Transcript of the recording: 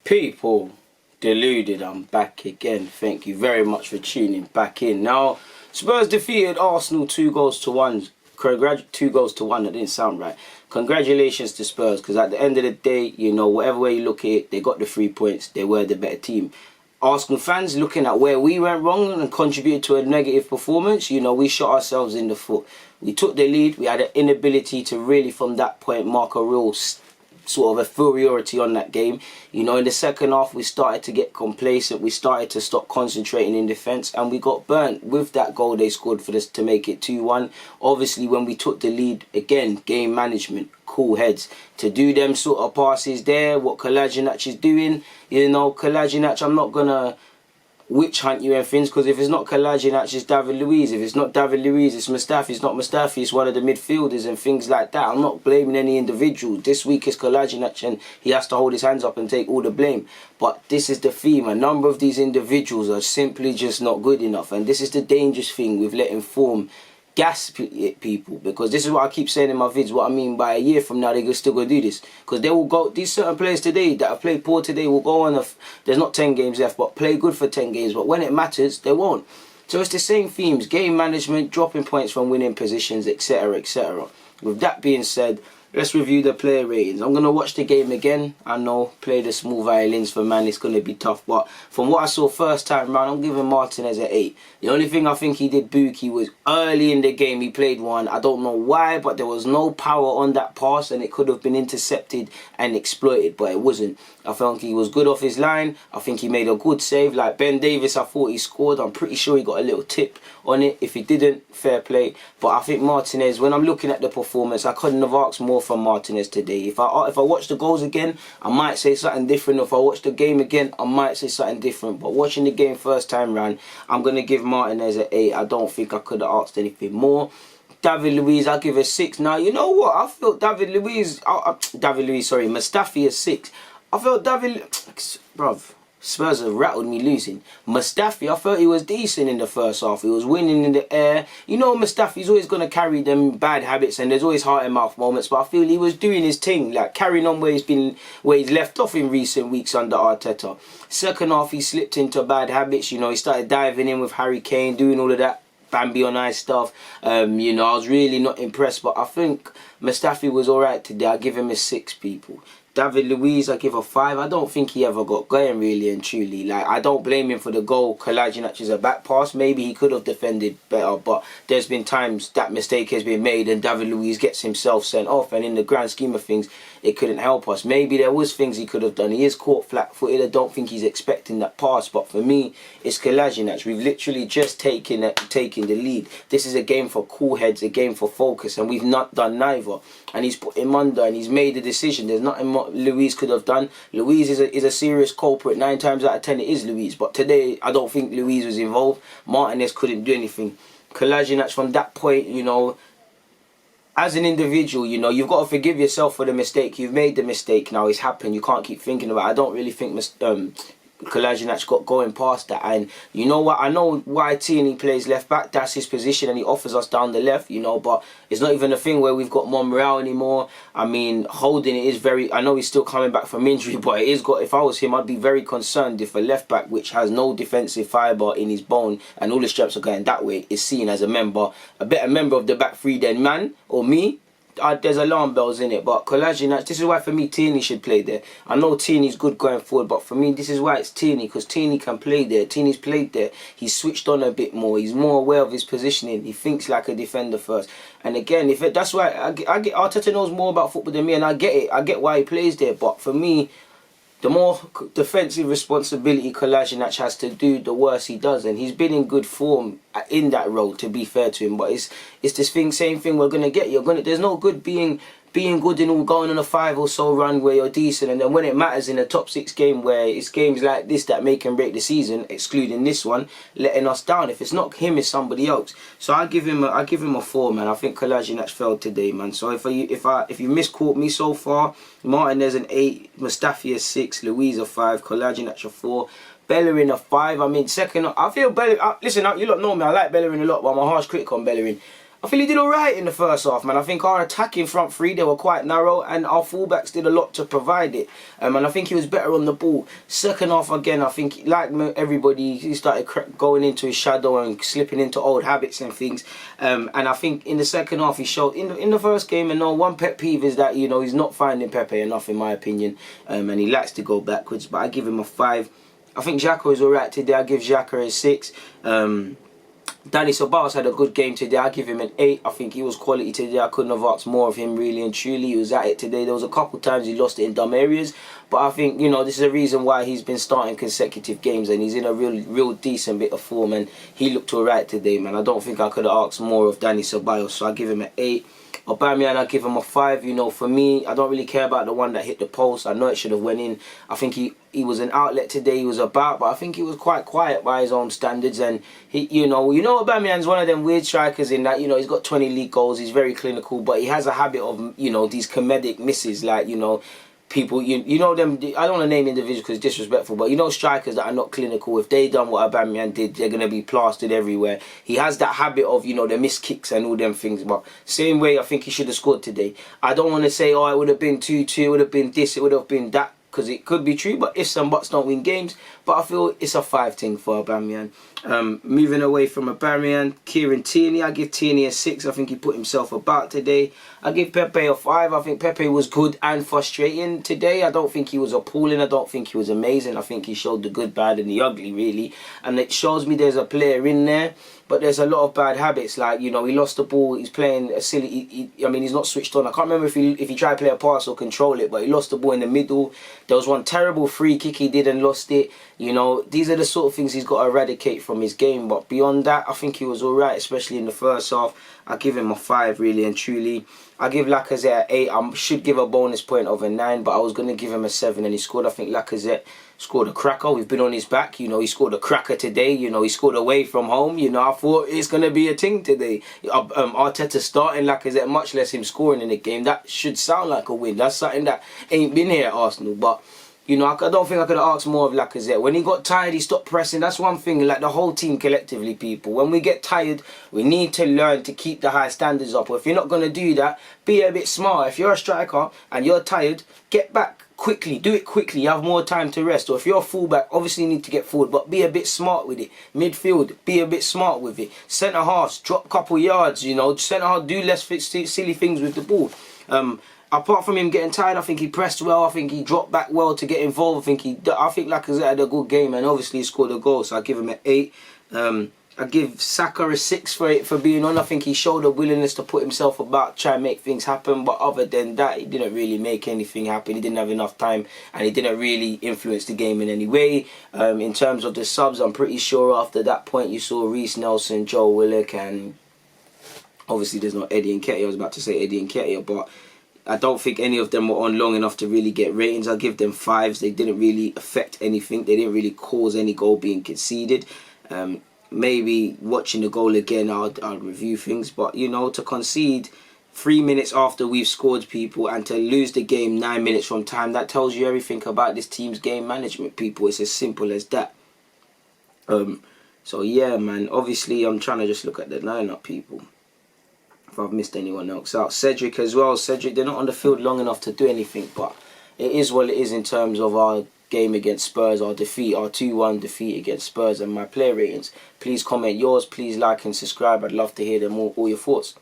People, Deluded, I'm back again. Thank you very much for tuning back in. Now, Spurs defeated Arsenal 2-1. 2-1, that didn't sound right. Congratulations to Spurs, because at the end of the day, you know, whatever way you look at it, they got the 3 points. They were the better team. Arsenal fans, looking at where we went wrong and contributed to a negative performance, you know, we shot ourselves in the foot. We took the lead. We had an inability to really, from that point, mark a real sort of inferiority on that game. You know, in the second half we started to get complacent, we started to stop concentrating in defence, and we got burnt with that goal they scored for this to make it 2-1. Obviously when we took the lead, again, game management, cool heads to do them sort of passes there, what Kolasinac is doing. You know, Kolasinac, I'm not gonna witch hunt you and things, because if it's not Kolasinac, it's David Luiz. If it's not David Luiz, it's Mustafi. It's not Mustafi, it's one of the midfielders and things like that. I'm not blaming any individual. This week is Kolasinac and he has to hold his hands up and take all the blame. But this is the theme. A number of these individuals are simply just not good enough, and this is the dangerous thing with letting form gas people, because this is what I keep saying in my vids. What I mean by a year from now they're still going to do this, because they will go, these certain players today that have played poor today will go on there's not 10 games left, but play good for 10 games, but when it matters they won't. So it's the same themes: game management, dropping points from winning positions, etc, etc. With that being said, let's review the player ratings. I'm going to watch the game again. I know, play the small violins for man, it's going to be tough. But from what I saw first time round, I'm giving Martinez an 8. The only thing I think he did booky was early in the game he played one. I don't know why, but there was no power on that pass and it could have been intercepted and exploited, but it wasn't. I think he was good off his line. I think he made a good save. Like Ben Davies, I thought he scored. I'm pretty sure he got a little tip on it. If he didn't, fair play. But I think Martinez, when I'm looking at the performance, I couldn't have asked more from Martinez today. If I watch the goals again, I might say something different. If I watch the game again, I might say something different. But watching the game first time round, I'm going to give Martinez an 8. I don't think I could have asked anything more. David Luiz, I'll give a 6. Now, you know what? I felt Mustafi a 6. I felt bruv, Spurs have rattled me losing. Mustafi, I felt he was decent in the first half. He was winning in the air. You know, Mustafi's always going to carry them bad habits and there's always heart and mouth moments, but I feel he was doing his thing, like carrying on where he's left off in recent weeks under Arteta. Second half, he slipped into bad habits. You know, he started diving in with Harry Kane, doing all of that Bambi on ice stuff. You know, I was really not impressed, but I think Mustafi was alright today. I give him a 6, people. David Luiz, I give a 5. I don't think he ever got going, really and truly. Like, I don't blame him for the goal. Kolasinac is a back pass. Maybe he could have defended better, but there's been times that mistake has been made and David Luiz gets himself sent off, and in the grand scheme of things, it couldn't help us. Maybe there was things he could have done. He is caught flat-footed. I don't think he's expecting that pass, but for me, it's Kolasinac. We've literally just taken the lead. This is a game for cool heads, a game for focus, and we've not done neither. And he's put him under, and he's made a decision. There's nothing more Luiz could have done. Luiz is a serious culprit. 9 times out of 10 it is Luiz, but today I don't think Luiz was involved. Martinez couldn't do anything. Kolasinac, from that point, you know, as an individual, you know, you've got to forgive yourself for the mistake. You've made the mistake, now it's happened. You can't keep thinking about it. I don't really think Kolasinac got going past that. And you know what, I know why Tierney plays left back, that's his position and he offers us down the left, you know, but it's not even a thing where we've got Monreal anymore. I mean, Holding it is very, I know he's still coming back from injury, but it is got, if I was him, I'd be very concerned if a left back which has no defensive fibre in his bone and all the straps are going that way is seen as a better member of the back three than man or me. There's alarm bells in it. But Kolasinac, this is why for me Tierney should play there. I know Tierney's good going forward, but for me this is why it's Tierney, because Tierney can play there. Tierney's played there. He's switched on a bit more. He's more aware of his positioning. He thinks like a defender first. And again, that's why I get Arteta knows more about football than me, and I get it. I get why he plays there. But for me, the more defensive responsibility Kolasinac has to do, the worse he does. And he's been in good form in that role, to be fair to him. But it's this same thing we're gonna get. There's no good being good in all, going on a 5 or so run where you're decent, and then when it matters in a top 6 game where it's games like this that make and break the season, excluding this one, letting us down. If it's not him, it's somebody else. So I give him a 4, man. I think Kolasinac failed today, man. So if you misquote me so far, Martinez an 8, Mustafi a 6, Luiz a 5, Kolasinac a 4. Bellerin a 5. I mean, second, I feel Bellerin. Listen, you lot know me. I like Bellerin a lot, but I'm a harsh critic on Bellerin. I feel he did alright in the first half, man. I think our attacking front three, they were quite narrow, and our fullbacks did a lot to provide it. And I think he was better on the ball. Second half, again, I think, like everybody, he started going into his shadow and slipping into old habits and things. And I think in the second half, he showed, in the first game, and one pet peeve is that, you know, he's not finding Pepe enough, in my opinion. And he likes to go backwards, but I give him a 5. I think Xhaka is alright today. I give Xhaka a 6. Danny Ceballos had a good game today. I give him an 8. I think he was quality today. I couldn't have asked more of him, really and truly. He was at it today. There was a couple times he lost it in dumb areas, but I think, you know, this is a reason why he's been starting consecutive games, and he's in a real decent bit of form, and he looked alright today, man. I don't think I could have asked more of Danny Ceballos, so I give him an 8. Aubameyang, I give him a 5. You know, for me, I don't really care about the one that hit the post. I know it should have went in. I think he was an outlet today. He was about, but I think he was quite quiet by his own standards. And he, you know, Aubameyang's one of them weird strikers in that, you know, he's got 20 league goals. He's very clinical, but he has a habit of, you know, these comedic misses, like, you know, people, you know them, I don't want to name individuals because it's disrespectful, but you know strikers that are not clinical, if they done what Aubameyang did, they're going to be plastered everywhere. He has that habit of, you know, the missed kicks and all them things, but same way I think he should have scored today. I don't want to say, oh, it would have been 2-2, it would have been this, it would have been that, because it could be true, but ifs and buts don't win games. But I feel it's a 5 thing for Aubameyang. Moving away from Aubameyang, Kieran Tierney, I give Tierney a 6. I think he put himself about today. I give Pepe a 5. I think Pepe was good and frustrating today. I don't think he was appalling. I don't think he was amazing. I think he showed the good, bad and the ugly, really. And it shows me there's a player in there, but there's a lot of bad habits. Like, you know, he lost the ball. He's playing a silly... I mean, he's not switched on. I can't remember if he tried to play a pass or control it, but he lost the ball in the middle. There was one terrible free kick he did and lost it. You know, these are the sort of things he's got to eradicate from his game. But beyond that, I think he was alright, especially in the first half. I give him a 5, really and truly. I give Lacazette an 8. I should give a bonus point of a 9, but I was going to give him a 7, and he scored. I think Lacazette scored a cracker. We've been on his back. You know, he scored a cracker today. You know, he scored away from home. You know, I thought it's going to be a thing today. Arteta starting Lacazette, much less him scoring in the game. That should sound like a win. That's something that ain't been here at Arsenal, but... You know, I don't think I could have asked more of Lacazette. When he got tired, he stopped pressing. That's one thing, like the whole team collectively, people. When we get tired, we need to learn to keep the high standards up. Or if you're not going to do that, be a bit smart. If you're a striker and you're tired, get back quickly. Do it quickly. You have more time to rest. Or if you're a fullback, obviously you need to get forward, but be a bit smart with it. Midfield, be a bit smart with it. Centre halves, drop a couple yards, you know. Centre half, do less silly things with the ball. Apart from him getting tired, I think he pressed well. I think he dropped back well to get involved. I think Lacazette had a good game, and obviously he scored a goal, so I give him an 8. I give Saka a 6 for being on. I think he showed a willingness to put himself about, try and make things happen. But other than that, he didn't really make anything happen. He didn't have enough time, and he didn't really influence the game in any way. In terms of the subs, I'm pretty sure after that point you saw Reece Nelson, Joe Willock, and obviously there's not Eddie Nketiah. I was about to say Eddie Nketiah, but I don't think any of them were on long enough to really get ratings. I'll give them 5s. They didn't really affect anything. They didn't really cause any goal being conceded. Maybe watching the goal again, I'll review things. But, you know, to concede 3 minutes after we've scored, people, and to lose the game 9 minutes from time, that tells you everything about this team's game management, people. It's as simple as that. So, yeah, man. Obviously, I'm trying to just look at the lineup, people. If I've missed anyone else out. Cedric as well. Cedric, they're not on the field long enough to do anything, but it is what it is in terms of our game against Spurs, our defeat, our 2-1 defeat against Spurs, and my player ratings. Please comment yours, please like and subscribe. I'd love to hear them all your thoughts.